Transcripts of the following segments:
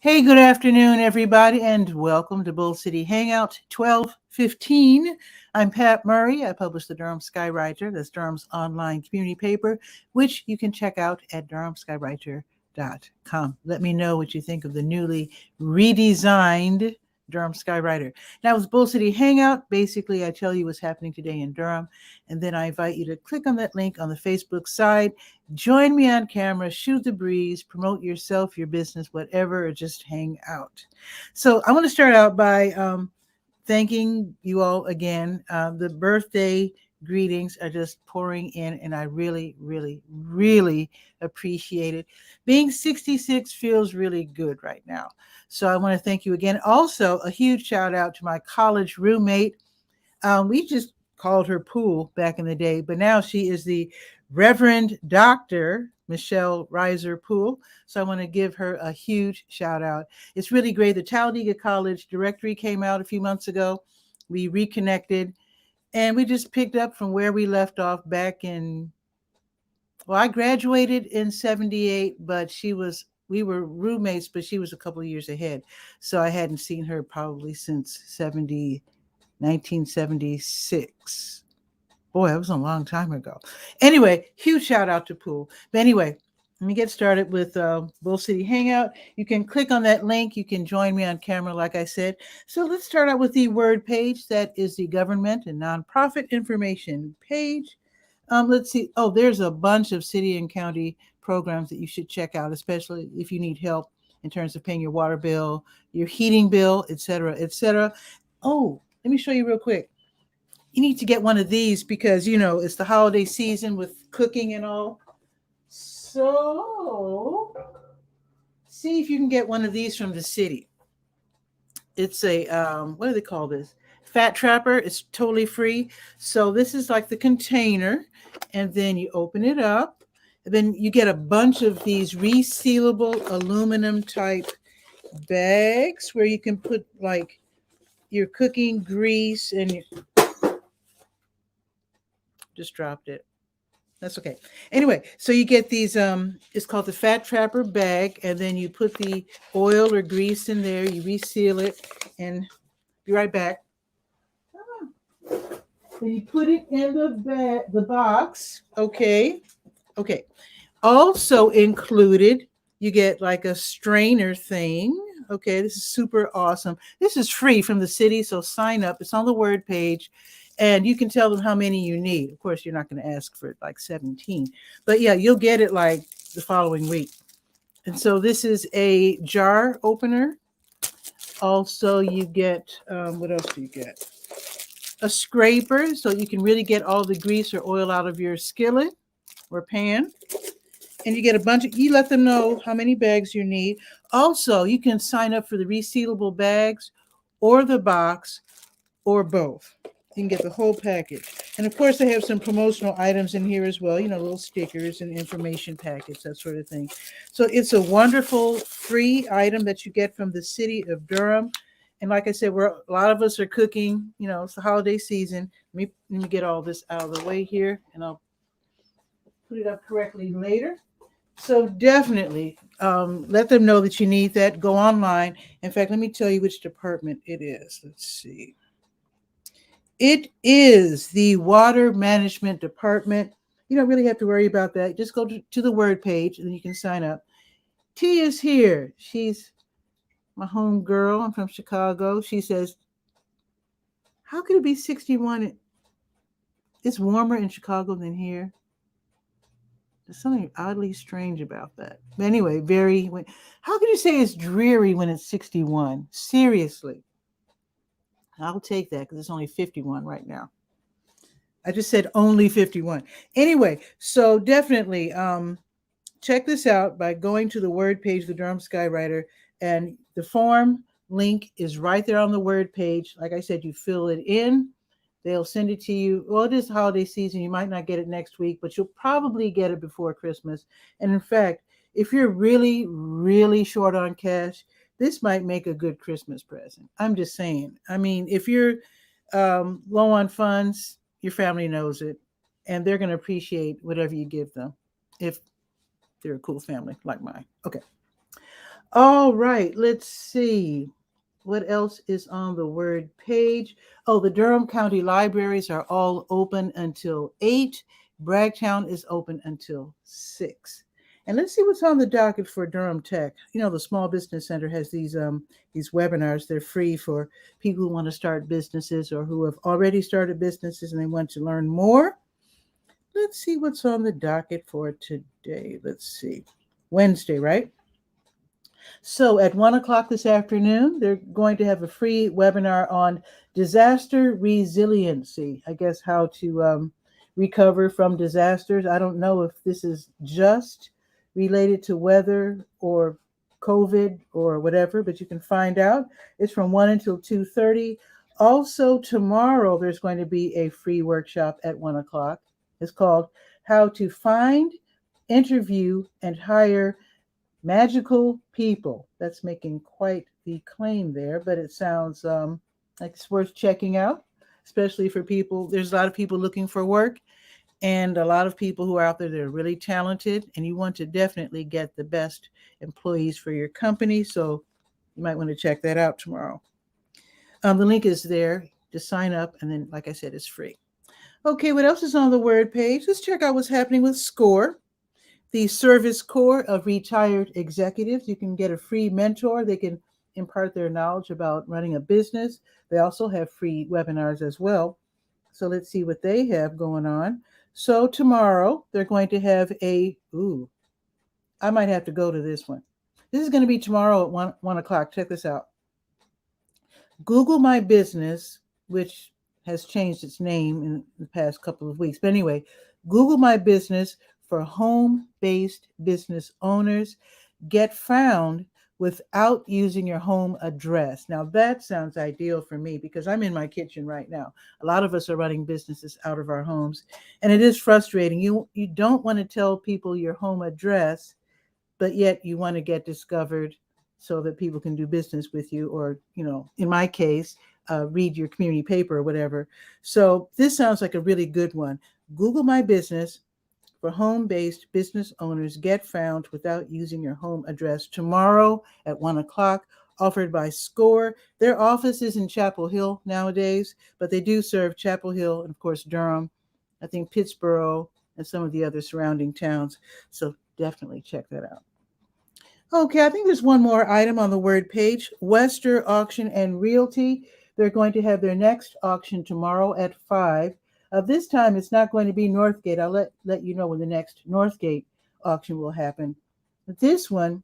Hey, good afternoon, everybody, and welcome to Bull City Hangout 1215. I'm Pat Murray. I publish the Durham Skywriter. That's Durham's online community paper, which you can check out at durhamskywriter.com. Let me know what you think of the newly redesigned Durham Skywriter. Now, with Bull City Hangout, basically I tell you what's happening today in Durham, and then I invite you to click on that link on the Facebook side. Join me on camera, shoot the breeze, promote yourself, your business, whatever, or just hang out. So I want to start out by thanking you all again. The birthday greetings are just pouring in, and I really, really, really appreciate it. Being 66 feels really good right now. So I want to thank you again. Also, a huge shout out to my college roommate. We just called her Pool back in the day, but now she is the Reverend Dr. Michelle Reiser Pool. So I want to give her a huge shout out. It's really great. The Talladega College directory came out a few months ago. We reconnected and we just picked up from where we left off back in, well, I graduated in 78, but we were roommates, but she was a couple of years ahead. So I hadn't seen her probably since 1976. Boy, that was a long time ago. Anyway, huge shout out to Pool. But anyway, let me get started with Bull City Hangout. You can click on that link. You can join me on camera, like I said. So let's start out with the word page. That is the government and nonprofit information page. Let's see. Oh, there's a bunch of city and county programs that you should check out, especially if you need help in terms of paying your water bill, your heating bill, et cetera, et cetera. Oh, let me show you real quick. You need to get one of these because, it's the holiday season with cooking and all. So, see if you can get one of these from the city. It's a, what do they call this? Fat Trapper. It's totally free. So, this is like the container, and then you open it up. And then you get a bunch of these resealable aluminum type bags where you can put like your cooking grease and just dropped it. That's okay. Anyway, so you get these, it's called the Fat Trapper bag, and then you put the oil or grease in there, you reseal it, and be right back. Then you put it in the box. Okay. Okay. Also included, you get like a strainer thing. Okay, this is super awesome. This is free from the city, so sign up. It's on the word page. And you can tell them how many you need. Of course, you're not going to ask for like 17. But yeah, you'll get it like the following week. And so this is a jar opener. Also, you get, what else do you get? A scraper, so you can really get all the grease or oil out of your skillet or pan. And you get a bunch of, you let them know how many bags you need. Also, you can sign up for the resealable bags or the box or both. You can get the whole package. And of course, they have some promotional items in here as well, little stickers and information packets, that sort of thing. So it's a wonderful free item that you get from the city of Durham. And like I said, a lot of us are cooking, it's the holiday season. Let me get all this out of the way here, and I'll put it up correctly later. So definitely let them know that you need that. Go online. In fact, let me tell you which department it is. Let's see. It is the Water Management Department. You don't really have to worry about that. Just go to the word page and then you can sign up. T is here. She's my home girl. I'm from Chicago. She says, how could it be 61? It's warmer in Chicago than here. There's something oddly strange about that. But anyway, how could you say it's dreary when it's 61? Seriously. I'll take that because it's only 51 right now. I just said only 51. Anyway, so definitely check this out by going to the word page, the Durham Skywriter, and the form link is right there on the word page. Like I said, you fill it in. They'll send it to you. Well, it is holiday season. You might not get it next week, but you'll probably get it before Christmas. And in fact, if you're really, really short on cash, this might make a good Christmas present. I'm just saying. I mean, if you're low on funds, your family knows it, and they're going to appreciate whatever you give them if they're a cool family like mine. Okay. All right, let's see. What else is on the word page? Oh, the Durham County libraries are all open until 8. Bragtown is open until 6. And let's see what's on the docket for Durham Tech. You know, the Small Business Center has these webinars. They're free for people who want to start businesses or who have already started businesses and they want to learn more. Let's see what's on the docket for today. Let's see. Wednesday, right? So at 1 o'clock this afternoon, they're going to have a free webinar on disaster resiliency. I guess how to recover from disasters. I don't know if this is just related to weather or COVID or whatever, but you can find out. It's from 1 until 2:30. Also tomorrow, there's going to be a free workshop at 1 o'clock. It's called How to Find, Interview, and Hire Magical People. That's making quite the claim there, but it sounds like it's worth checking out, especially for people. There's a lot of people looking for work and a lot of people who are out there that are really talented, and you want to definitely get the best employees for your company. So you might want to check that out tomorrow. The link is there to sign up, and then, like I said, it's free. Okay, what else is on the word page? Let's check out what's happening with SCORE. The Service Corps of Retired Executives. You can get a free mentor. They can impart their knowledge about running a business. They also have free webinars as well. So let's see what they have going on. So tomorrow they're going to have I might have to go to this one. This is going to be tomorrow at 1 o'clock. Check this out. Google My Business, which has changed its name in the past couple of weeks. But anyway, Google My Business for home-based business owners. Get found without using your home address. Now that sounds ideal for me because I'm in my kitchen right now. A lot of us are running businesses out of our homes, and it is frustrating. You don't want to tell people your home address, but yet you want to get discovered so that people can do business with you, or, in my case, read your community paper or whatever. So this sounds like a really good one. Google My Business for home-based business owners. Get found without using your home address tomorrow at 1 o'clock, offered by SCORE. Their office is in Chapel Hill nowadays, but they do serve Chapel Hill and, of course, Durham, I think Pittsboro, and some of the other surrounding towns. So definitely check that out. Okay, I think there's one more item on the word page. Wester Auction and Realty. They're going to have their next auction tomorrow at 5. This time, it's not going to be Northgate. I'll let you know when the next Northgate auction will happen. This one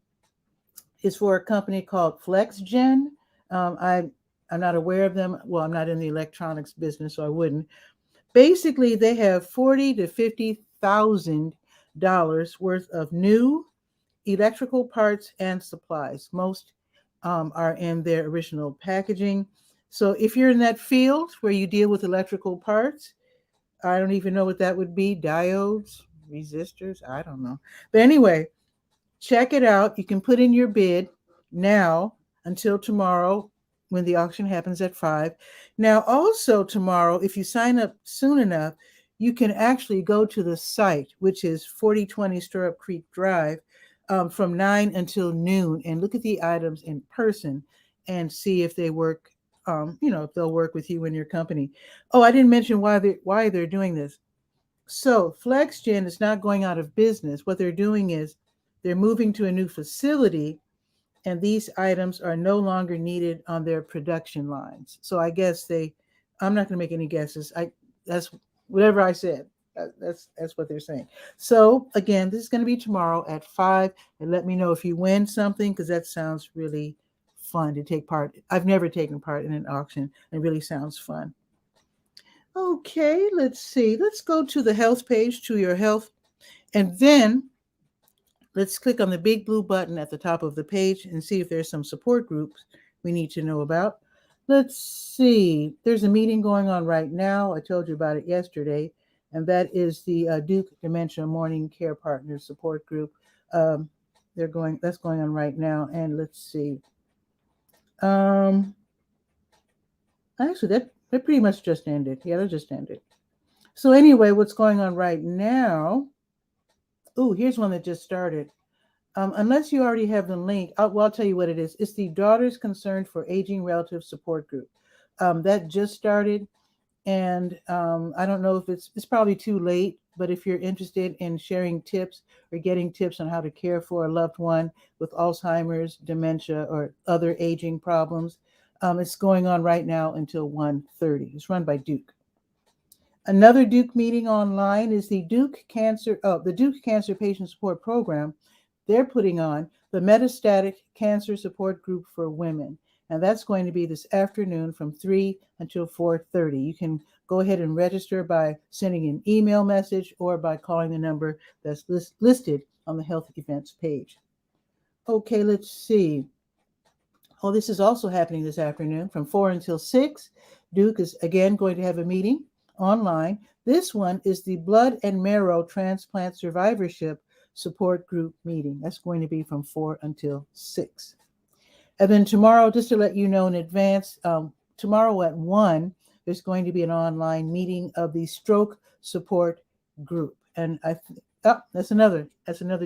is for a company called FlexGen. I'm not aware of them. Well, I'm not in the electronics business, so I wouldn't. Basically, they have $40,000 to $50,000 worth of new electrical parts and supplies. Most are in their original packaging. So if you're in that field where you deal with electrical parts, I don't even know what that would be. Diodes, resistors, I don't know. But anyway, check it out. You can put in your bid now until tomorrow when the auction happens at 5. Now, also tomorrow, if you sign up soon enough, you can actually go to the site, which is 4020 Stirrup Creek Drive, from 9 until noon, and look at the items in person and see if they work. If they'll work with you and your company. Oh, I didn't mention why they're doing this. So FlexGen is not going out of business. What they're doing is they're moving to a new facility, and these items are no longer needed on their production lines. So I guess I'm not going to make any guesses. That's whatever I said. That's what they're saying. So again, this is going to be tomorrow at 5, and let me know if you win something, because that sounds really fun to take part. I've never taken part in an auction. It really sounds fun. Okay, let's see. Let's go to the health page, to your health, and then let's click on the big blue button at the top of the page and see if there's some support groups we need to know about. Let's see. There's a meeting going on right now. I told you about it yesterday, and that is the Duke Dementia Morning Care Partners support group. That's going on right now, and let's see. Actually, that pretty much just ended. Yeah, that just ended. So anyway, what's going on right now? Oh, here's one that just started. Unless you already have the link, I'll tell you what it is. It's the Daughters Concerned for Aging Relative Support Group. That just started, and I don't know if it's probably too late, but if you're interested in sharing tips or getting tips on how to care for a loved one with Alzheimer's, dementia, or other aging problems, it's going on right now until 1:30. It's run by Duke. Another Duke meeting online is the Duke Cancer Patient Support Program. They're putting on the Metastatic Cancer Support Group for Women, and that's going to be this afternoon from 3 until 4:30. You can go ahead and register by sending an email message or by calling the number that's listed on the health events page. Okay, let's see. Oh, this is also happening this afternoon from 4 until 6. Duke is again going to have a meeting online. This one is the Blood and Marrow Transplant Survivorship Support Group meeting. That's going to be from 4 until 6. And then tomorrow, just to let you know in advance, tomorrow at 1, there's going to be an online meeting of the Stroke Support Group. And that's another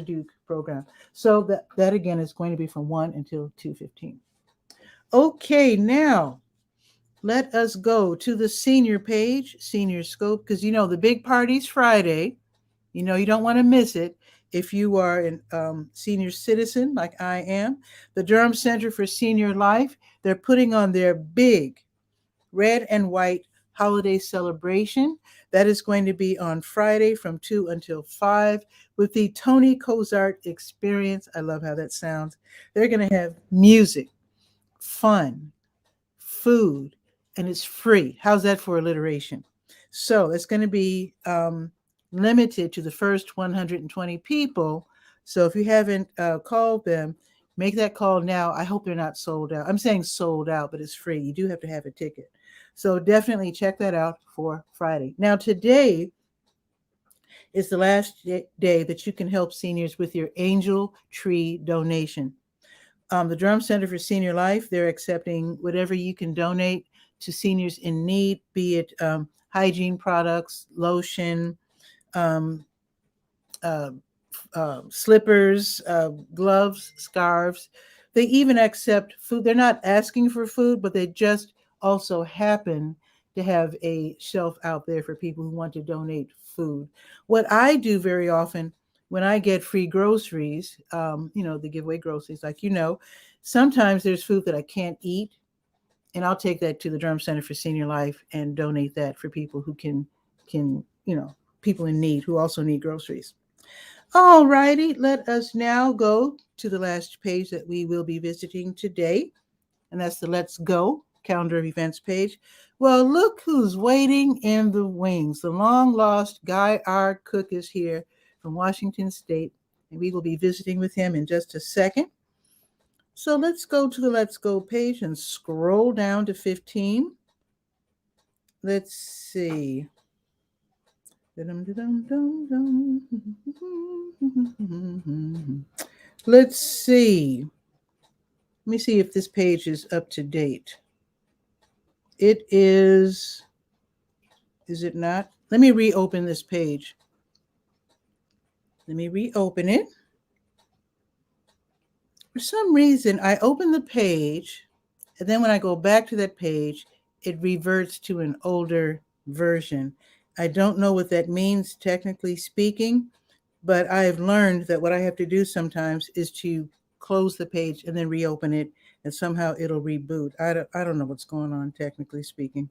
Duke program. So that again is going to be from 1 until 2:15. Okay, now let us go to the senior page, Senior Scope, because the big party's Friday. You don't want to miss it. If you are a senior citizen like I am, the Durham Center for Senior Life, they're putting on their big red and white holiday celebration. That is going to be on Friday from 2 until 5 with the 𝗕𝗨𝗟𝗟 experience. I love how that sounds. They're going to have music, fun, food, and it's free. How's that for alliteration? So it's going to be limited to the first 120 people. So if you haven't called them, make that call now. I hope they're not sold out. I'm saying sold out, but it's free. You do have to have a ticket. So definitely check that out for Friday. Now, today is the last day that you can help seniors with your Angel Tree donation. The Durham Center for Senior Life, they're accepting whatever you can donate to seniors in need, be it hygiene products, lotion, slippers, gloves, scarves. They even accept food. They're not asking for food, but they just also happen to have a shelf out there for people who want to donate food. What I do very often when I get free groceries, they give away groceries, sometimes there's food that I can't eat, and I'll take that to the Durham Center for Senior Life and donate that for people who can, people in need who also need groceries. All righty, let us now go to the last page that we will be visiting today, and that's the Let's Go calendar of events page. Well, look who's waiting in the wings. The long-lost Guy R. Cook is here from Washington State, and we will be visiting with him in just a second. So let's go to the Let's Go page and scroll down to 15. Let's see. Let's see. Let me see if this page is up to date. It is it not? Let me reopen this page. Let me reopen it. For some reason, I open the page, and then when I go back to that page, it reverts to an older version. I don't know what that means, technically speaking, but I have learned that what I have to do sometimes is to close the page and then reopen it, and somehow it'll reboot. I don't know what's going on, technically speaking.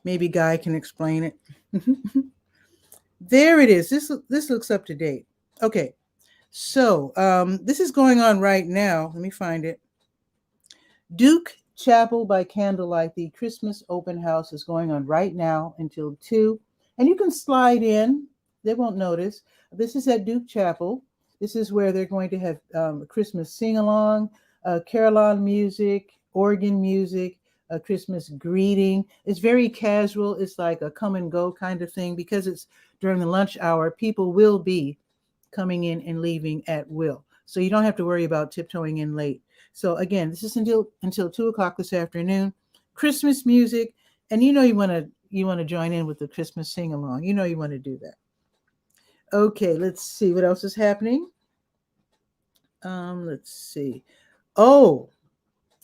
Maybe Guy can explain it. There it is. This looks up to date. Okay. So this is going on right now. Let me find it. Duke Chapel by Candlelight, the Christmas open house is going on right now until 2. And you can slide in. They won't notice. This is at Duke Chapel. This is where they're going to have a Christmas sing-along, carillon music, organ music, a Christmas greeting. It's very casual. It's like a come and go kind of thing because it's during the lunch hour. People will be coming in and leaving at will. So you don't have to worry about tiptoeing in late. So again, this is until 2 o'clock this afternoon. Christmas music, and you want to join in with the Christmas sing along. You want to do that. Okay, let's see what else is happening. Let's see. Oh,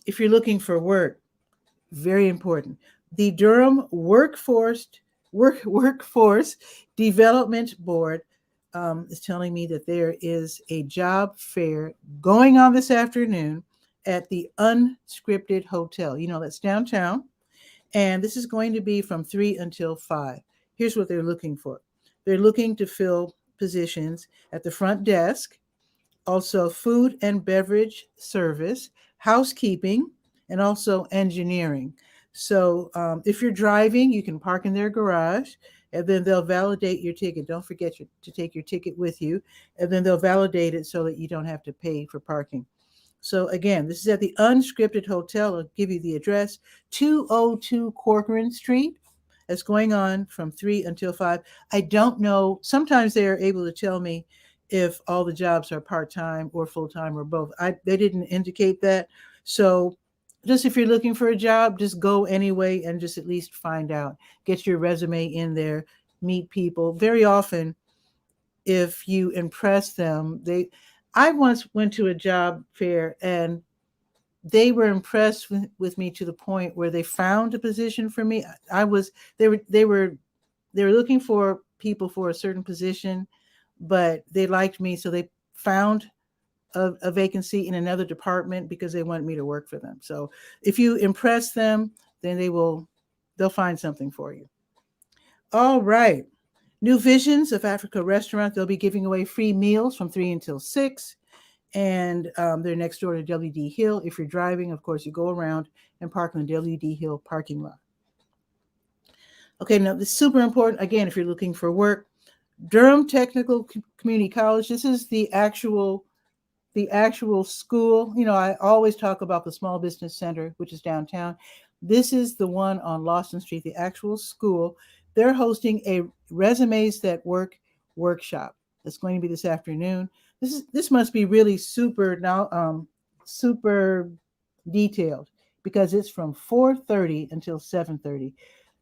if you're looking for work, very important. The Durham Workforce Development Board is telling me that there is a job fair going on this afternoon at the Unscripted Hotel. You know, that's downtown. And this is going to be from 3 until 5. Here's what they're looking for. They're looking to fill positions at the front desk, also food and beverage service, housekeeping, and also engineering. So if you're driving, you can park in their garage, and then they'll validate your ticket. Don't forget to take your ticket with you, and then they'll validate it so that you don't have to pay for parking. So again, this is at the Unscripted Hotel. I'll give you the address, 202 Corcoran Street. It's going on from 3 until 5. I don't know. Sometimes they are able to tell me if all the jobs are part-time or full-time or both. They didn't indicate that. So just if you're looking for a job, just go anyway and just at least find out. Get your resume in there, meet people. Very often, if you impress them, I once went to a job fair and they were impressed with me to the point where they found a position for me. They were looking for people for a certain position, but they liked me, so they found a vacancy in another department because they wanted me to work for them. So if you impress them, then they'll find something for you. All right. New Visions of Africa restaurant. They'll be giving away free meals from 3 until 6. And they're next door to W.D. Hill. If you're driving, of course, you go around and park in the W.D. Hill parking lot. Okay, now this is super important. Again, if you're looking for work, Durham Technical Community College. This is the actual school. You know, I always talk about the Small Business Center, which is downtown. This is the one on Lawson Street, the actual school. They're hosting a Resumes That Work workshop. It's going to be this afternoon. This must be really super detailed because it's from 4:30 until 7:30.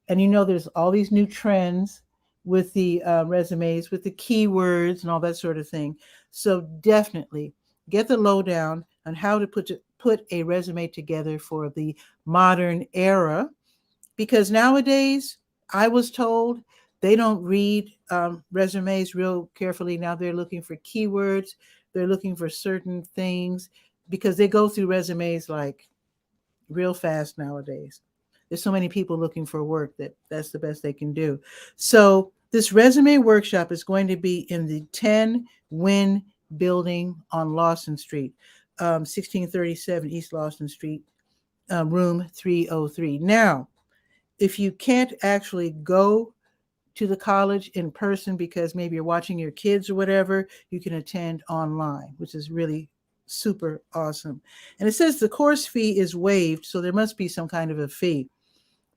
And you know, there's all these new trends with the resumes, with the keywords and all that sort of thing. So definitely get the lowdown on how to put a resume together for the modern era. Because nowadays, I was told they don't read resumes real carefully. Now they're looking for keywords. They're looking for certain things because they go through resumes like real fast nowadays. There's so many people looking for work that's the best they can do. So this resume workshop is going to be in the 10 Win building on Lawson Street, 1637 East Lawson Street, room 303. Now, if you can't actually go to the college in person because maybe you're watching your kids or whatever, you can attend online, which is really super awesome. And it says the course fee is waived, so there must be some kind of a fee,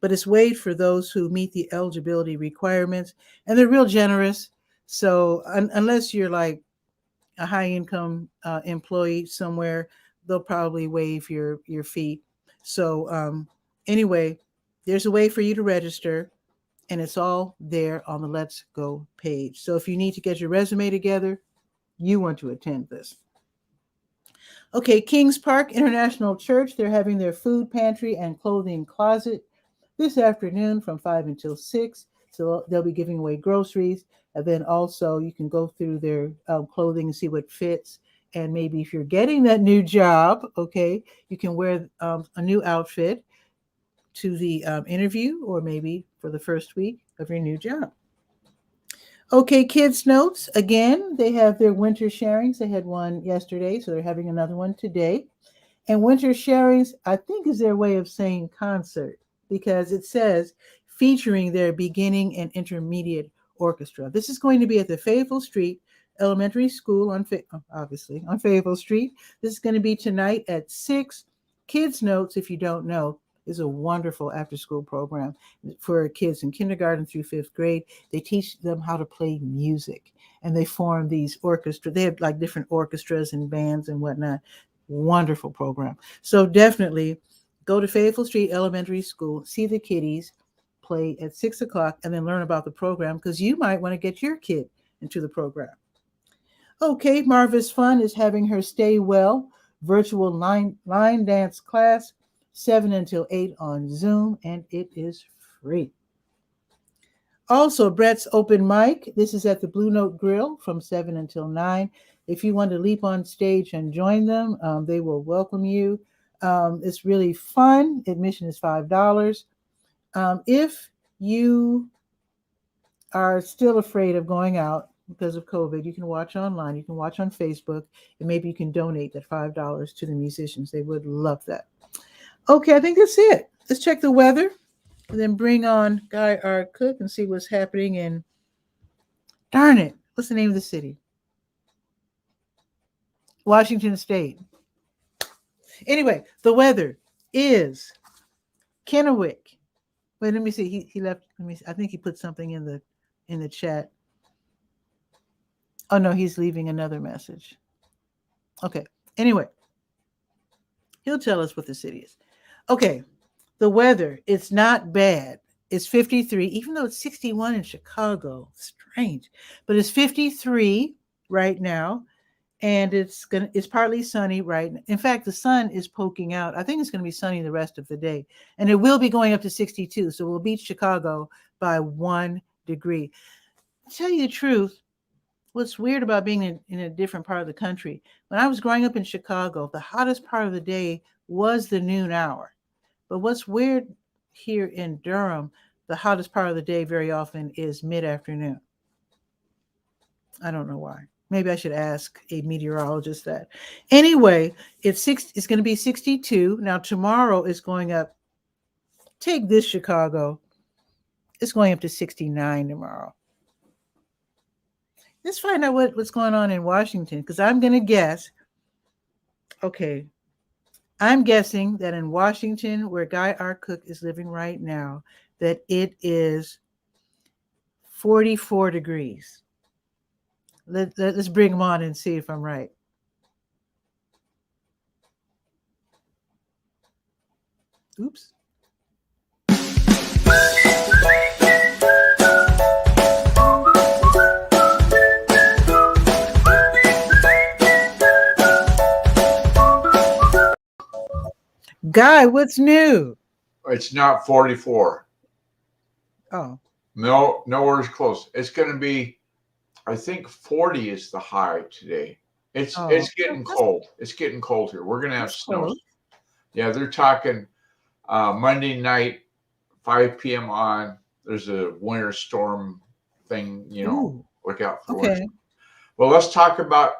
but it's waived for those who meet the eligibility requirements, and they're real generous. So unless you're like a high income employee somewhere, they'll probably waive your fee. So anyway, there's a way for you to register, and it's all there on the Let's Go page. So if you need to get your resume together, you want to attend this. Okay, Kings Park International Church, they're having their food pantry and clothing closet this afternoon from 5 until 6. So they'll be giving away groceries. And then also you can go through their clothing and see what fits. And maybe if you're getting that new job, okay, you can wear a new outfit to the interview or maybe for the first week of your new job. Okay, Kids Notes. Again, they have their winter sharings. They had one yesterday, so they're having another one today. And winter sharings, I think, is their way of saying concert because it says featuring their beginning and intermediate orchestra. This is going to be at the Fayetteville Street Elementary School obviously on Fayetteville Street. This is going to be tonight at 6. Kids Notes, if you don't know, is a wonderful after-school program for kids in kindergarten through 5th grade. They teach them how to play music, and they form these orchestras. They have like different orchestras and bands and whatnot. Wonderful program. So definitely go to Fayetteville Street Elementary School, see the kiddies play at 6 o'clock, and then learn about the program because you might want to get your kid into the program. Okay, Marvis Fun is having her Stay Well virtual line dance class 7 until 8 on Zoom, and it is free. Also, Brett's open mic. This is at the Blue Note Grill from 7 until 9. If you want to leap on stage and join them, they will welcome you. It's really fun. Admission is $5. If you are still afraid of going out because of COVID, you can watch online. You can watch on Facebook, and maybe you can donate that $5 to the musicians. They would love that. Okay, I think that's it. Let's check the weather. And then bring on Guy R. Cook and see what's happening in, darn it, what's the name of the city? Washington State. Anyway, the weather is Kennewick. Wait, let me see. He left. Let me see. I think he put something in the chat. Oh no, he's leaving another message. Okay. Anyway, he'll tell us what the city is. Okay. The weather, it's not bad. It's 53, even though it's 61 in Chicago. Strange. But it's 53 right now, and it's partly sunny right now. In fact, the sun is poking out. I think it's going to be sunny the rest of the day. And it will be going up to 62, so we'll beat Chicago by 1 degree. To tell you the truth, what's weird about being in a different part of the country, when I was growing up in Chicago, the hottest part of the day was the noon hour. But what's weird here in Durham, the hottest part of the day very often is mid-afternoon. I don't know why. Maybe I should ask a meteorologist that. Anyway, it's going to be 62. Now tomorrow is going up. Take this, Chicago. It's going up to 69 tomorrow. Let's find out what's going on in Washington, because I'm going to guess. Okay. I'm guessing that in Washington, where Guy R. Cook is living right now, that it is 44 degrees. Let's bring him on and see if I'm right. Oops. Guy, what's new? It's not 44. Oh. No, nowhere's close. It's going to be, I think 40 is the high today. It's getting cold. It's getting cold here. We're going to have snow. Cold. Yeah, they're talking Monday night, 5 p.m. on. There's a winter storm thing, Ooh. Look out for Okay. winter. Well, let's talk about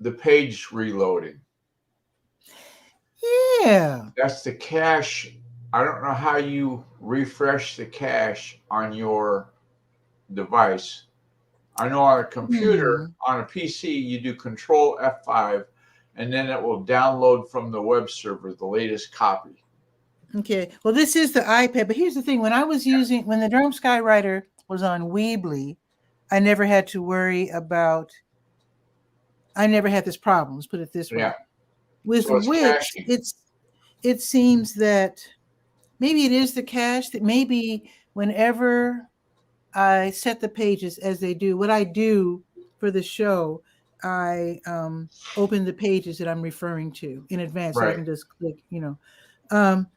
the page reloading. Yeah. That's the cache. I don't know how you refresh the cache on your device. I know on a computer, on a PC, you do Control F5, and then it will download from the web server the latest copy. Okay. Well, this is the iPad, but here's the thing. When I was when the Durham Skywriter was on Weebly, I never had to worry about, I never had this problem. Let's put it this way. Yeah. With So which it seems that maybe it is the cache, that maybe whenever I set the pages as they do, what I do for the show, I open the pages that I'm referring to in advance, so I can just click,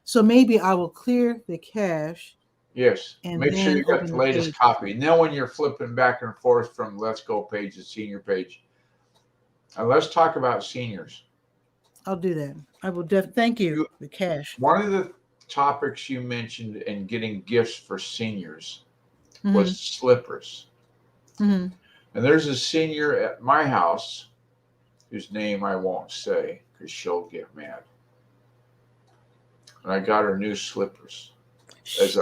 so maybe I will clear the cache. Yes. And make sure you got open the the latest page. copy. And then when you're flipping back and forth from Let's Go page to senior page, let's talk about seniors. I'll do that. I will thank you. The cache. One of the topics you mentioned in getting gifts for seniors was slippers. Mm-hmm. And there's a senior at my house whose name I won't say because she'll get mad. And I got her new slippers as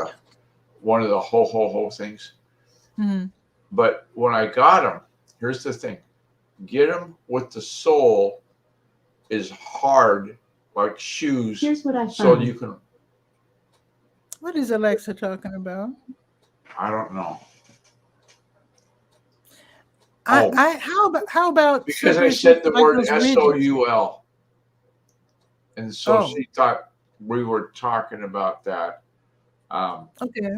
one of the ho things. Mm-hmm. But when I got them, here's the thing: get them with the sole is hard, like shoes. Here's what I found. So you can. What is Alexa talking about? I don't know. How about because I said the word SOUL, and so she thought we were talking about that. Okay,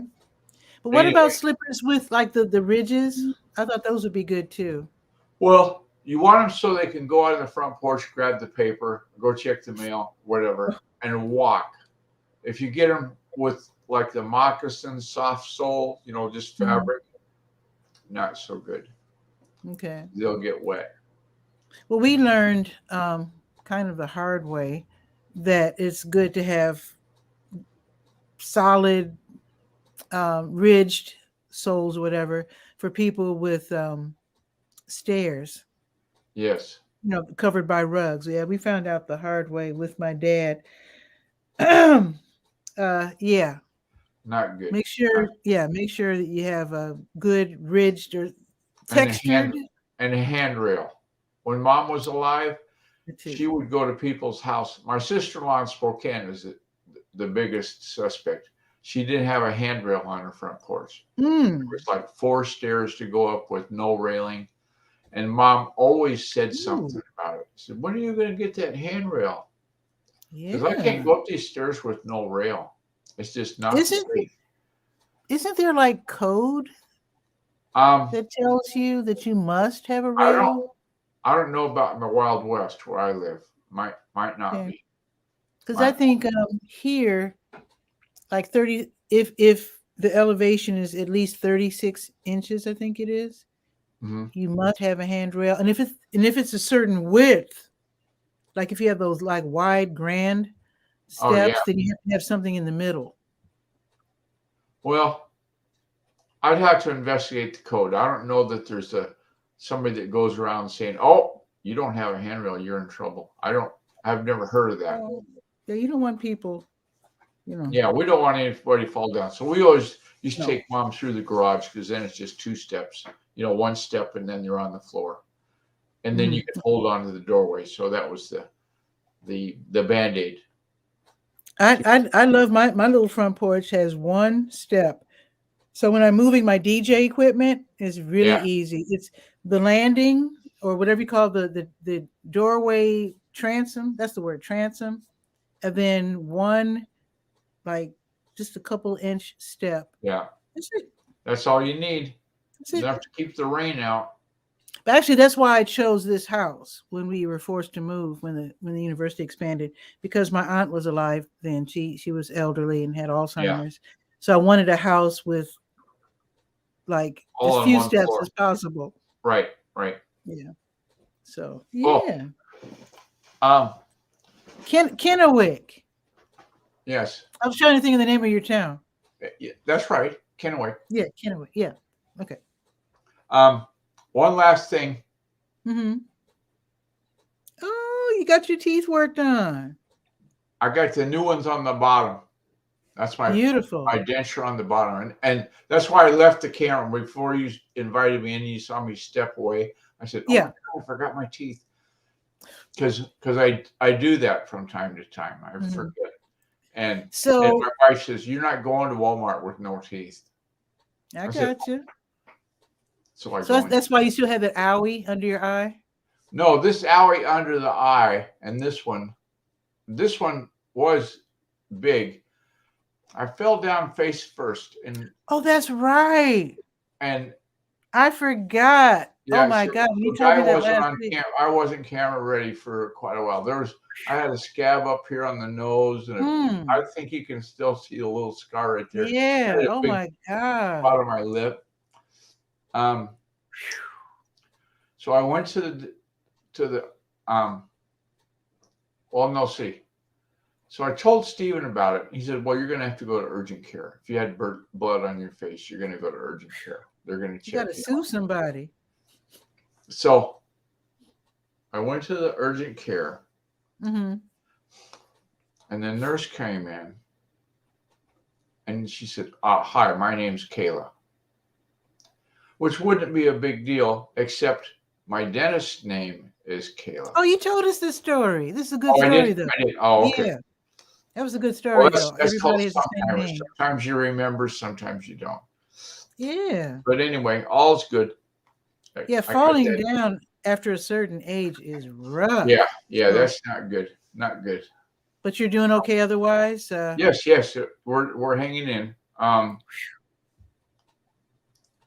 but what about slippers with like the ridges? I thought those would be good too. Well, You want them so they can go out on the front porch, grab the paper, go check the mail, whatever, and walk. If you get them with like the moccasin soft sole, just fabric, not so good. Okay. They'll get wet. Well, we learned kind of the hard way that it's good to have solid, ridged soles or whatever for people with stairs. Yes. Covered by rugs. Yeah, we found out the hard way with my dad. Yeah. Not good. Make sure that you have a good ridged or And textured. a handrail. When Mom was alive, too. she would go to people's house. My sister-in-law in Spokane is the biggest suspect. She didn't have a handrail on her front porch. It was like 4 stairs to go up with no railing. And Mom always said something about it. She said, when are you going to get that handrail? Because I can't go up these stairs with no rail. It's just not safe. Isn't there like code that tells you that you must have a rail? I don't know about in the Wild West where I live. Might not be. Because I think here, like 30, if the elevation is at least 36 inches, I think it is, you must have a handrail. And if it's a certain width, like if you have those like wide grand steps, then you have to have something in the middle. Well, I'd have to investigate the code. I don't know that there's somebody that goes around saying, "Oh, you don't have a handrail, you're in trouble." I've never heard of that. Yeah, you don't want people, Yeah, we don't want anybody to fall down. So we always used to take Mom through the garage because then it's just 2 steps. 1 step and then you're on the floor, and then you can hold on to the doorway. So that was the Band-Aid. I love my little front porch has 1 step. So when I'm moving my DJ equipment, it's really easy. It's the landing or whatever you call the doorway transom. That's the word, transom. And then 1, like just a couple inch step. Yeah. That's it. That's all you need. Enough to keep the rain out. But actually, that's why I chose this house when we were forced to move when the university expanded, because my aunt was alive then. She was elderly and had Alzheimer's. Yeah. So I wanted a house with like as few steps as possible. Right. Yeah. So yeah. Kennewick. Yes. I was trying to think of the name of your town. Yeah, that's right. Kennewick. Yeah, Kennewick. Yeah. Okay. One last thing. Oh, you got your teeth worked on. I got the new ones on the bottom. That's my beautiful. My denture on the bottom, and that's why I left the camera before you invited me in. You saw me step away. I said, "Oh, yeah, I forgot my teeth," because I do that from time to time. I forget, and my wife says, "You're not going to Walmart with no teeth." I got you. So that's why you still have that owie under your eye? No, this owie under the eye and this one was big. I fell down face first. Oh, that's right. And I forgot. Yeah, oh my God. When you told me that last week. I wasn't camera ready for quite a while. I had a scab up here on the nose, and I think you can still see a little scar right there. Yeah. Oh my God. Bottom of my lip. So I went to the So I told Stephen about it. He said, "Well, you're going to have to go to urgent care. If you had blood on your face, you're going to go to urgent care. They're going to check you." You got to sue somebody. So I went to the urgent care, and the nurse came in, and she said, "Hi, my name's Kayla," which wouldn't be a big deal, except my dentist's name is Kayla. Oh, you told us this story. This is a good story, though. I did. Oh, okay. Yeah. That was a good story, though. Everybody has the same name. Sometimes you remember, sometimes you don't. Yeah. But anyway, all's good. Yeah, falling down after a certain age is rough. Yeah, that's not good. Not good. But you're doing okay otherwise? Yes. We're hanging in.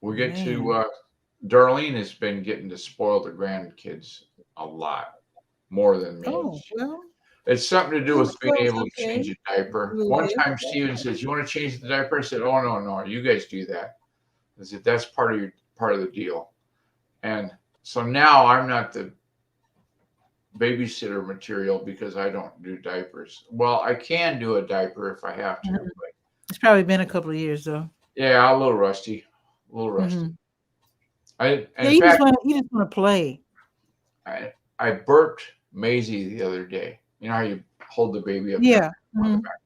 We get to Darlene has been getting to spoil the grandkids a lot more than me. Oh, well, It's something to do with being spoil's able to okay. change a diaper. A little One bit. time Steven says, "You want to change the diaper?" I said, "Oh no, you guys do that." I said, "That's part of the deal." And so now I'm not the babysitter material because I don't do diapers. Well, I can do a diaper if I have to. Mhm. But It's probably been a couple of years though. yeah, a little rusty. A little rusty. Hmm. Yeah, In fact, you just want to play. I burped Maisie the other day. You know how you hold the baby up there Yeah. on the Hmm. back.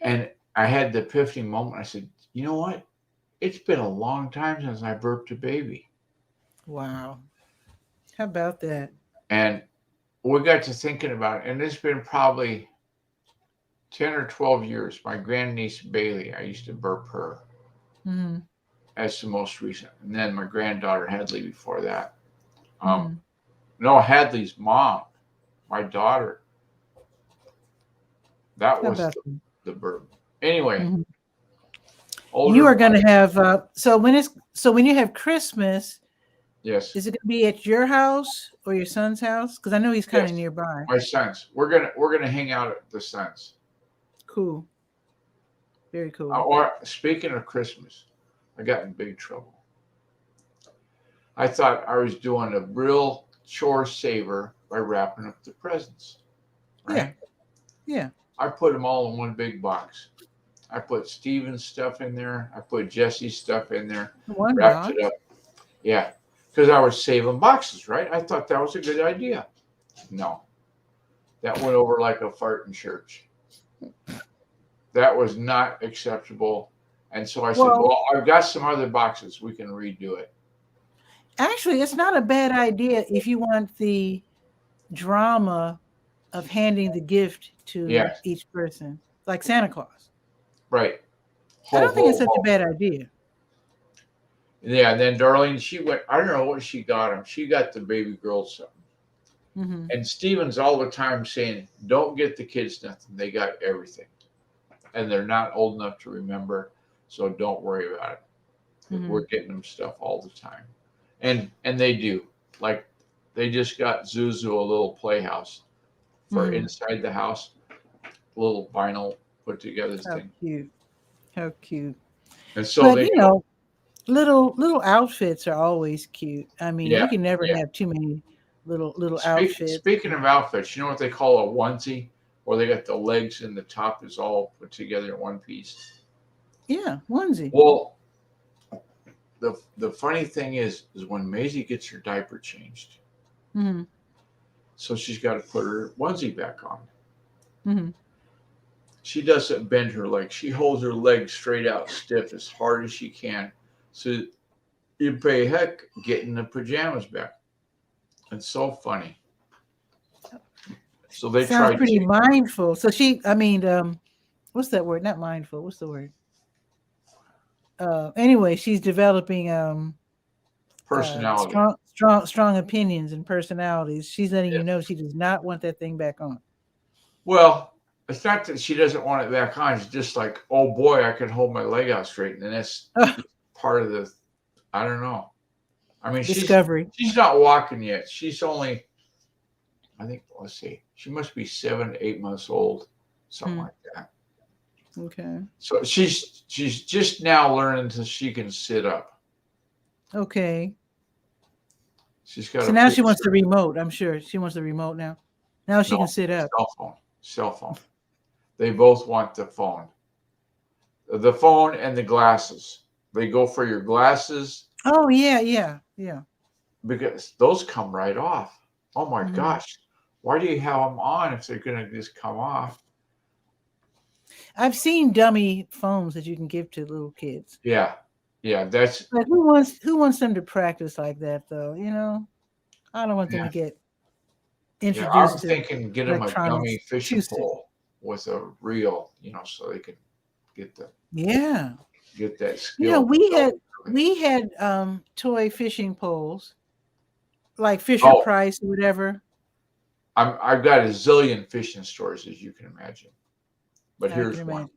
And I had the epiphany moment. I said, "You know what? It's been a long time since I burped a baby." Wow. How about that? And we got to thinking about it. And it's been probably 10 or 12 years. My grandniece Bailey, I used to burp her. Hmm. That's the most recent. And then my granddaughter Hadley before that. Um, Hmm. no, Hadley's mom, my daughter. That How was about that? the burp. Anyway, Mhm. You older. are going to have when you have Christmas, Yes, is it going to be at your house or your son's house? Because I know he's kind yes. of nearby. My sons. We're gonna hang out at the sons. Cool. Very cool. Or speaking of Christmas, I got in big trouble. I thought I was doing a real chore saver by wrapping up the presents. Yeah. Right? Yeah. I put them all in one big box. I put Steven's stuff in there. I put Jesse's stuff in there. One Wrapped it box. up. Yeah, because I was saving boxes, right? I thought that was a good idea. No, that went over like a fart in church. That was not acceptable. And so I said, Well, "Well, I've got some other boxes. We can redo it." actually, it's not a bad idea if you want the drama of handing the gift to Yes, each person, like Santa Claus. right. I Ho, don't think it's ho, such a ho. bad idea. Yeah, and then Darlene, she went, I don't know what she got him. She got the baby girl something. Hmm. And Steven's all the time saying, "Don't get the kids nothing. They got everything. And they're not old enough to remember. So don't worry about it. Hmm. We're getting them stuff all the time." And they do. Like they just got Zuzu a little playhouse for Hmm. inside the house, little vinyl put together How thing. cute. How cute. And so But they go, little outfits are always cute. I mean, yeah, you can never yeah. have too many little outfits. Speaking of outfits, you know what they call a onesie? Where they got the legs and the top is all put together in one piece. Yeah, onesie. Well, the funny thing is when Maisie gets her diaper changed, Hmm. so she's got to put her onesie back on. Hmm. She doesn't bend her legs. She holds her legs straight out stiff as hard as she can. So you pay heck getting the pajamas back. It's so funny. So they Sounds tried pretty to mindful. So what's that word? Not mindful. What's the word? Anyway, she's developing personality. strong opinions and personalities. She's letting you Yes. know she does not want that thing back on. Well, it's not that she doesn't want it back on. It's just like, oh boy, I can hold my leg out straight, and that's part of the. I don't know. I mean, Discovery. she's not walking yet. She's only, I think, let's see, she must be 7, 8 months old, something Hmm. like that. Okay. So she's just now learning that she can sit up. Okay. She's got So a now she picture. wants the remote. I'm sure she wants the remote now. Now she can No, sit up. cell phone. They both want the phone and the glasses. They go for your glasses Oh yeah, yeah, yeah. because those come right off. Oh my Hmm. gosh, why do you have them on if they're gonna just come off? I've seen dummy phones that you can give to little kids. Yeah, that's But who wants them to practice like that though? I don't want them yeah, to get yeah. I'm introduced to thinking get them a dummy electronics too fishing soon. pole with a reel, so they can get the Yeah. get that You know, skill. we had we had toy fishing poles, like Fisher Oh, Price or whatever. I've got a zillion fishing stories as you can imagine, but I can here's one. imagine.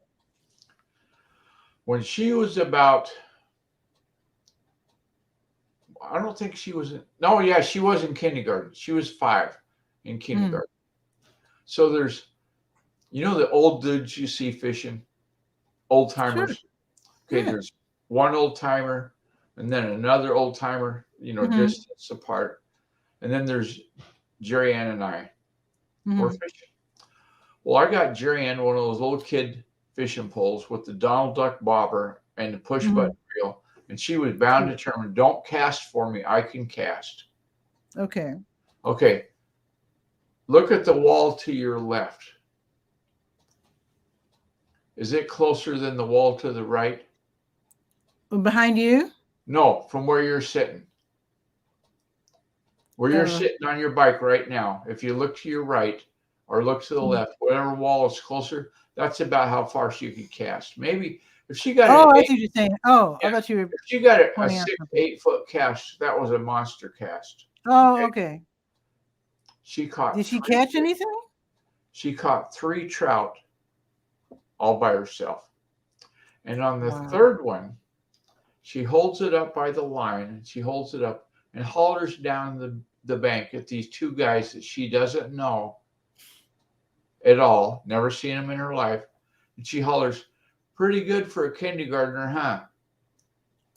When she was about I don't think she was in, no, yeah, she was in kindergarten. She was 5 in kindergarten. So there's, you know, the old dudes you see fishing, old timers. Sure. Okay, Yeah. there's one old timer and then another old timer, you know, distance apart. And then there's Jerry Ann and I. We're fishing. Well, I got Jerry Ann one of those little kid fishing poles with the Donald Duck bobber and the push button reel. And she was bound determined, don't cast for me. I can cast. Okay. Okay. Look at the wall to your left. Is it closer than the wall to the right? Behind you? No, from where you're sitting. Where you're sitting on your bike right now, if you look to your right or look to the left, whatever wall is closer, that's about how far she could cast. Maybe if she got Oh, I an see what you're saying. Oh, yeah, I thought you were if she got a pointing out 6, something. 8 foot cast, that was a monster cast. Oh, okay. She caught Did she 3 catch anything? She caught 3 trout all by herself. And on the third one, she holds it up by the line, and she holds it up and hollers down the bank at these 2 guys that she doesn't know at all, never seen them in her life. And she hollers, pretty good for a kindergartner, huh?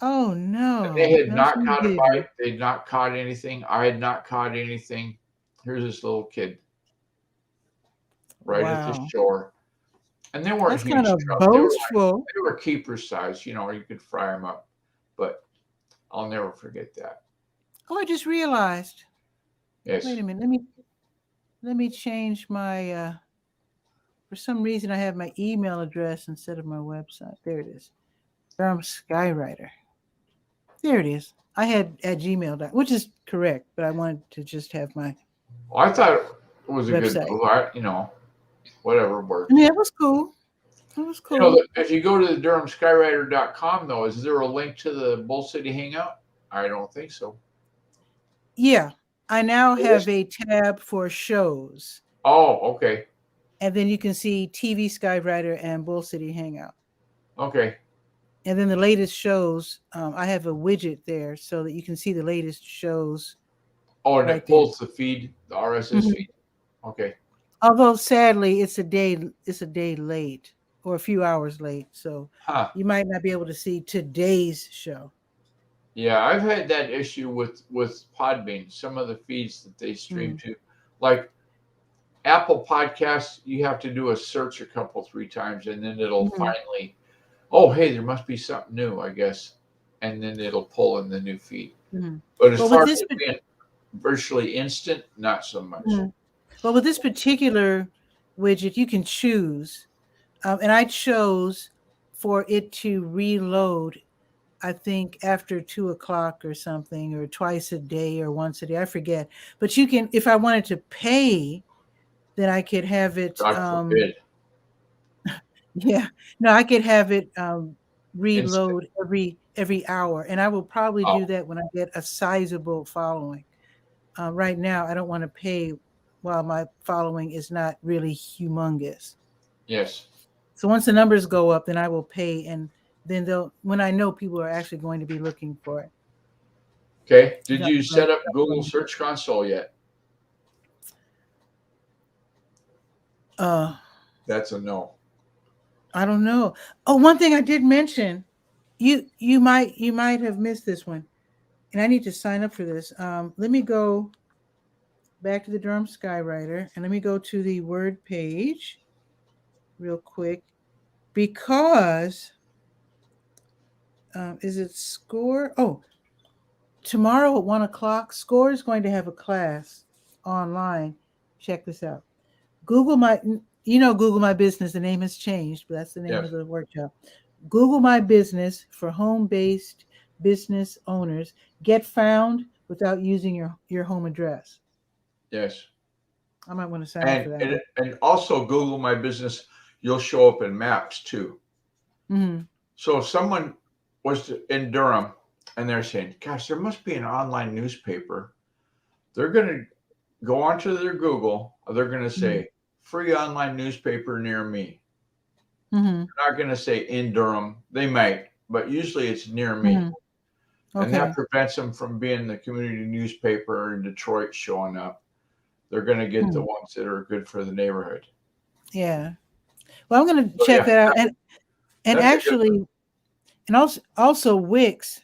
Oh, no. And they had No, not she caught a didn't. bite. They'd not caught anything. I had not caught anything. Here's this little kid right at the Wow. shore. And they weren't That's huge kind of trout. boastful. They were keeper size. You know, you could fry them up. But I'll never forget that. Oh, I just realized. Yes. Wait a minute. Let me change my for some reason I have my email address instead of my website. There it is. Durham Skywriter. There it is. I had at Gmail, which is correct, but I wanted to just have my Well, I thought it was a website. good move. You know, whatever works. Yeah, it was cool. It was cool. You know, if you go to the DurhamSkyrider.com, though, is there a link to the Bull City Hangout? I don't think so. Yeah. I now have a tab for shows. Oh, okay. And then you can see TV Skywriter and Bull City Hangout. Okay. And then the latest shows, I have a widget there so that you can see the latest shows. Oh, and it pulls the feed, the RSS feed. Okay. Although sadly, it's a day late or a few hours late, so you might not be able to see today's show. Yeah, I've had that issue with Podbean. Some of the feeds that they stream to, like Apple Podcasts, you have to do a search a couple, 3 times, and then it'll finally, oh, hey, there must be something new, I guess, and then it'll pull in the new feed. But as far as being virtually instant, not so much. But with this particular widget, you can choose, and I chose for it to reload, I think after 2 o'clock or something, or twice a day or once a day, I forget. But you can, if I wanted to pay, then I could have it. God forbid. Yeah, no, I could have it reload every hour, and I will probably do that when I get a sizable following. Right now, I don't want to pay while my following is not really humongous. Yes. So once the numbers go up, then I will pay, and then when I know people are actually going to be looking for it. Okay. Did you set up Google Search Console yet? That's a no. I don't know. Oh, one thing I did mention, you might have missed this one, and I need to sign up for this. Let me go back to the Durham Skywriter, and let me go to the Word page real quick, because is it SCORE? Oh, tomorrow at 1 o'clock, SCORE is going to have a class online. Check this out. Google My Business. The name has changed, but that's the name of the workshop. Google My Business for home-based business owners. Get found without using your home address. Yes. I might want to sign up for that. And also Google My Business, you'll show up in maps too. So if someone was in Durham and they're saying, gosh, there must be an online newspaper, they're going to go onto their Google, they're going to say, free online newspaper near me. They're not going to say in Durham. They might, but usually it's near me. And that Okay. prevents them from being the community newspaper in Detroit showing up. They're going to get the Hmm. ones that are good for the neighborhood. Yeah. Well, I'm going to So check yeah, that out. And that's a good one. actually, and also Wix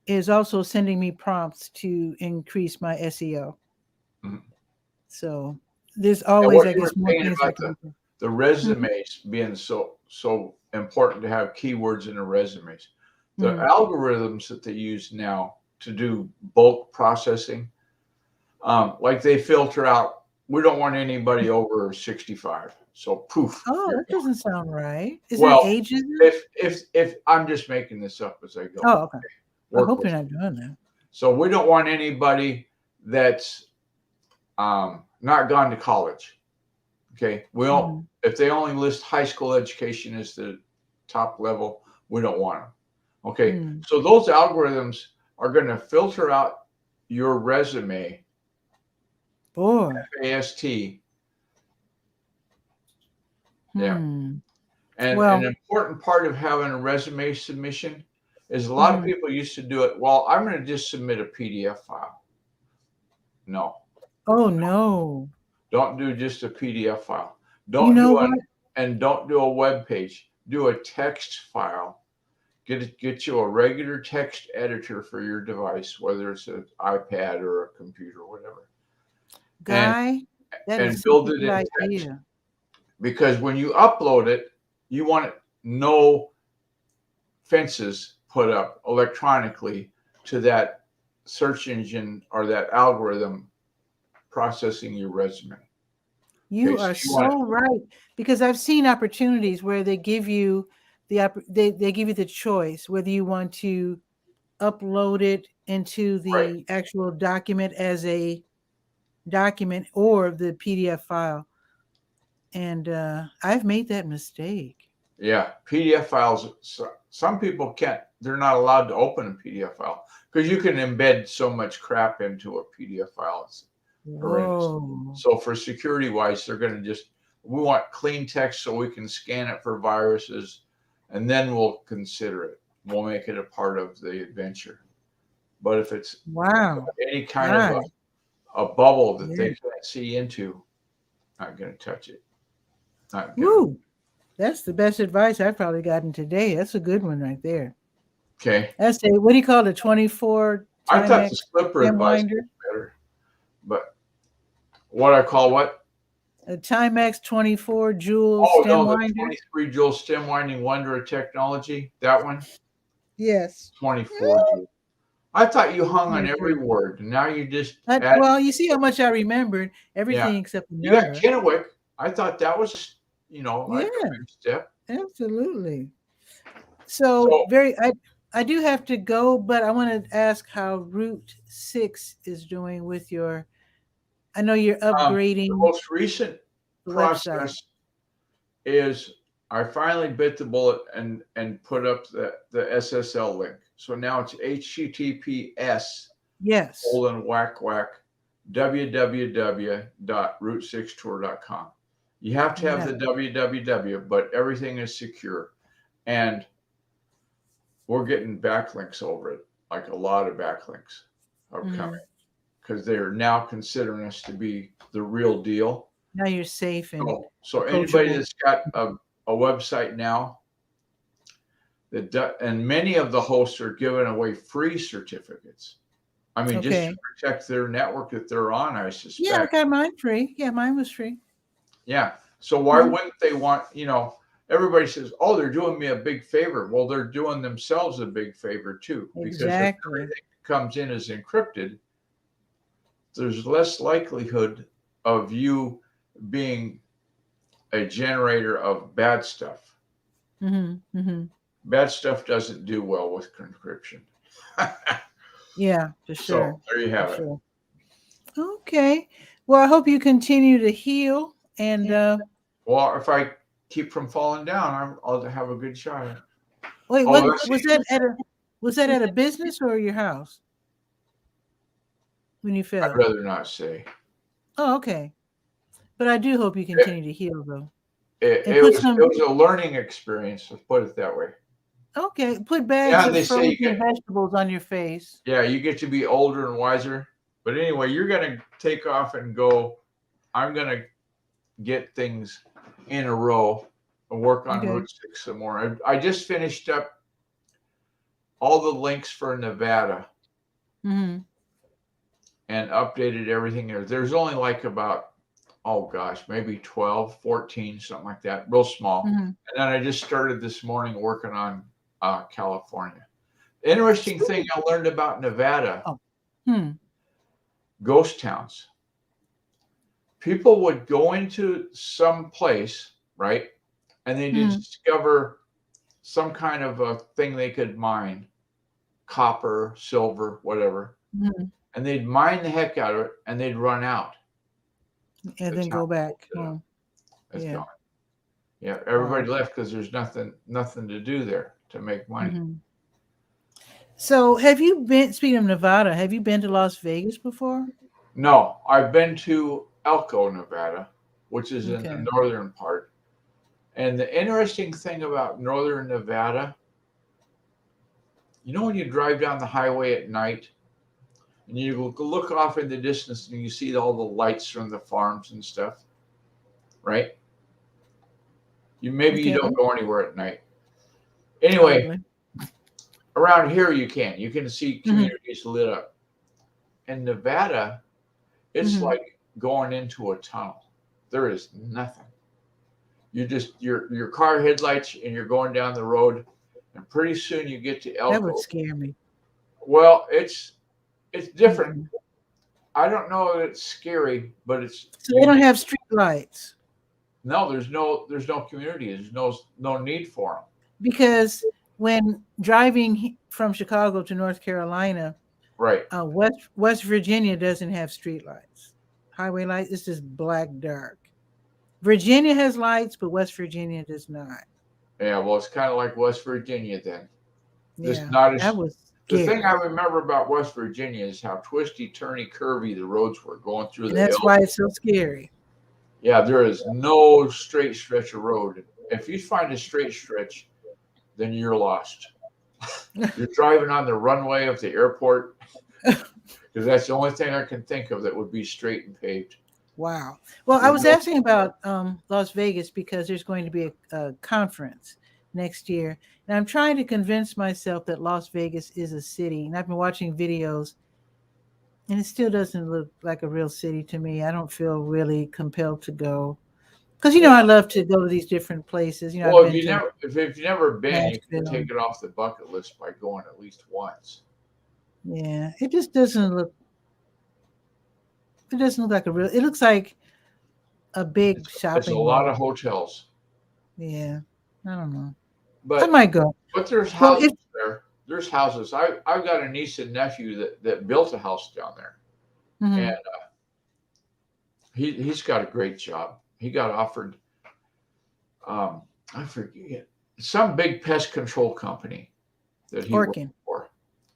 is also sending me prompts to increase my SEO. Mhm. So there's And always, what I you were guess, more saying things I about can do. the Mhm. resumes being so important to have keywords in the resumes. The Mhm. algorithms that they use now to do bulk processing, like they filter out, we don't want anybody over 65. So poof, Oh, you're that doesn't sound right. Is that well, ageism? if I'm just making this up as I go, Oh, okay. I work hope with you're me. not doing that. So we don't want anybody that's not gone to college. Okay, we don't. Mhm. If they only list high school education as the top level, we don't want them. Okay, Mm. so those algorithms are going to filter out your resume, Boy. FAST. Yeah. Hmm. And an Well, important part of having a resume submission is a lot of mhm. people used to do it. Well, I'm going to just submit a PDF file. No, Oh no. don't do just a PDF file. You Don't know do what? don't do a web page. Do a text file. Get you a regular text editor for your device, whether it's an iPad or a computer, whatever, and Guy, that is such build a it good in text. idea. Because when you upload it, you want no fences put up electronically to that search engine or that algorithm processing your resume. Okay, You so are you want so right because I've seen opportunities where they give you they give you the choice whether you want to upload it into right. the actual document as a document or the PDF file. And I've made that mistake. Yeah, PDF files. Some people can't. They're not allowed to open a PDF file because you can embed so much crap into a PDF file. It's horrendous. Whoa. So for security wise, they're going to just we want clean text so we can scan it for viruses, and then we'll consider it. We'll make it a part of the adventure. But if it's Wow. any kind of Right. a bubble that Yeah. they can't see into, not going to touch it. Not going to. Woo. That's the best advice I've probably gotten today. That's a good one right there. Okay. That's a what do you call it? 24 I thought the Timex slipper stem advice winder. was better, but what I call what? A Timex 24 jewel Oh stem no, the winder. 23 joule stem winding wonder of technology. That one, Yes. 24 joule. I thought you hung on every 23. word, and now you just add. Well, you see how much I remembered Yeah, everything except the you got number. Kennewick. I thought that was, like a Yeah, big step. absolutely. So So I do have to go, but I want to ask how Route 6 is doing with your I know you're the upgrading most recent the website. process is I finally bit the bullet and put up the SSL link. So now it's HTTPS Yes. whack www.route6tour.com. You have to have Yeah. the www, but everything is secure, and we're getting backlinks over it, like a lot of backlinks are coming Mhm. because they're now considering us to be the real deal. Now you're safe and So anybody approachable. that's got a website now and many of the hosts are giving away free certificates. I mean, just to Okay. protect their network that they're on, I Yeah, I suspect. got mine free. Yeah, mine was free. Yeah. So why Mhm. wouldn't they want, everybody says, oh, they're doing me a big favor. Well, they're doing themselves a big favor too, because if Exactly. everything comes in as encrypted, there's less likelihood of you being a generator of bad stuff. Mhm. Mhm. Bad stuff doesn't do well with encryption. Yeah, for So sure. there you For have it. sure. Okay. Well, I hope you continue to heal and Well, if I keep from falling down, I'll have a good shot. wait, Oh, what let's see. was that at a business or your house when you I'd fell? rather not say. Oh, okay. But I do hope you It, continue to heal though. it, And it put was it some was a learning experience. Let's put it that way. Okay, put bags Yeah, of they say frozen vegetables on your face. you get to be older and wiser. But anyway, you're going to take off and go. I'm going to get things in a row and work on Okay. Route 6 some more. I just finished up all the links for Nevada Mm-hmm. and updated everything there. There's only like about, oh gosh, maybe 12, 14, something like that, real small. Mm-hmm. And then I just started this morning working on California. Interesting thing I learned about Nevada, ghost towns. People would go into some place, right? And they discover some kind of a thing they could mine, copper, silver, whatever. Mm-hmm. And they'd mine the heck out of it and they'd run out. And then go back home. It's Yeah. gone. Yeah, everybody left because there's nothing to do there to make money. Mm-hmm. So have you been, speaking of Nevada, have you been to Las Vegas before? No, I've been to Elko, Nevada, which is in the northern part. And the interesting thing about northern Nevada, you know, when you drive down the highway at night and you look off in the distance and you see all the lights from the farms and stuff, right? You don't go anywhere at night. Anyway, around here you can see communities lit up. In Nevada, it's like going into a tunnel. There is nothing. You just your car headlights and you're going down the road, and pretty soon you get to Elko. That would scare me. Well, it's different. I don't know if it's scary, but it's. So they don't have street lights. No, there's no community. There's no need for them. Because when driving from Chicago to North Carolina, right, West Virginia doesn't have street lights. Highway lights, it's just black dark. Virginia has lights, but West Virginia does not. Yeah, well, it's kind of like West Virginia then. Yeah, not as, that was scary. The thing I remember about West Virginia is how twisty, turny, curvy the roads were going through. That's hills. why it's so scary. Yeah, there is no straight stretch of road. If you find a straight stretch, then you're lost. You're driving on the runway of the airport, because that's the only thing I can think of that would be straight and paved. Wow. Well, I was asking about Las Vegas because there's going to be a conference next year. And I'm trying to convince myself that Las Vegas is a city. And I've been watching videos, and it still doesn't look like a real city to me. I don't feel really compelled to go. Because, I love to go to these different places. Well, if you've never been, you can take it off the bucket list by going at least once. Yeah, it just doesn't look. It doesn't look like a real. It looks like a big shopping. It's a lot of hotels. Yeah, I don't know. But I might go. But there's houses there. There's houses. I've got a niece and nephew that built a house down there, and he's got a great job. He got offered, I forget, some big pest control company that he worked for.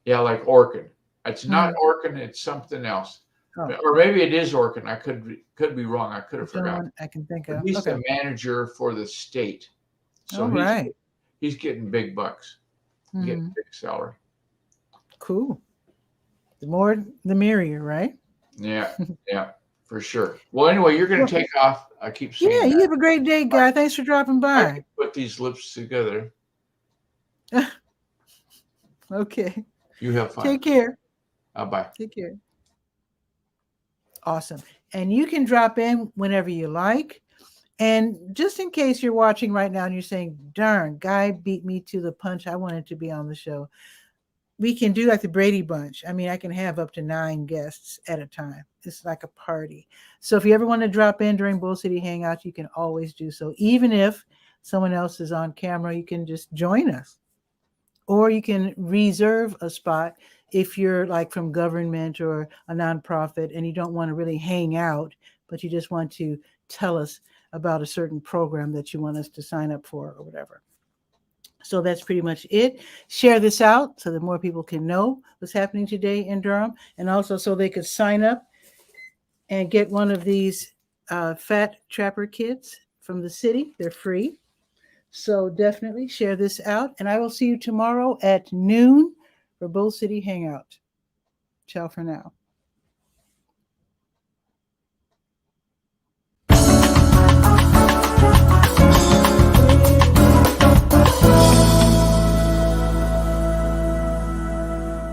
Yeah, like Orkin. It's not Orkin. It's something else. Oh. Or maybe it is Orkin. I could be wrong. I could have forgotten. I can think of. He's the manager for the state, so he's getting big bucks, getting big salary. Cool. The more, the merrier, right? Yeah, yeah, for sure. Well, anyway, you're going to take off. I keep saying. Yeah, you have a great day, guy. Thanks for dropping by. I can put these lips together. Okay. You have fun. Take care. Bye. Take care. Awesome. And you can drop in whenever you like. And just in case you're watching right now and you're saying, darn, Guy beat me to the punch, I wanted to be on the show. We can do like the Brady Bunch. I mean, I can have up to 9 guests at a time. It's like a party. So if you ever want to drop in during Bull City Hangout, you can always do so. Even if someone else is on camera, you can just join us. Or you can reserve a spot if you're like from government or a nonprofit and you don't want to really hang out, but you just want to tell us about a certain program that you want us to sign up for or whatever. So that's pretty much it. Share this out so that more people can know what's happening today in Durham, and also so they could sign up and get one of these Fat Trapper kits from the city. They're free. So definitely share this out. And I will see you tomorrow at noon for Bull City Hangout. Ciao for now.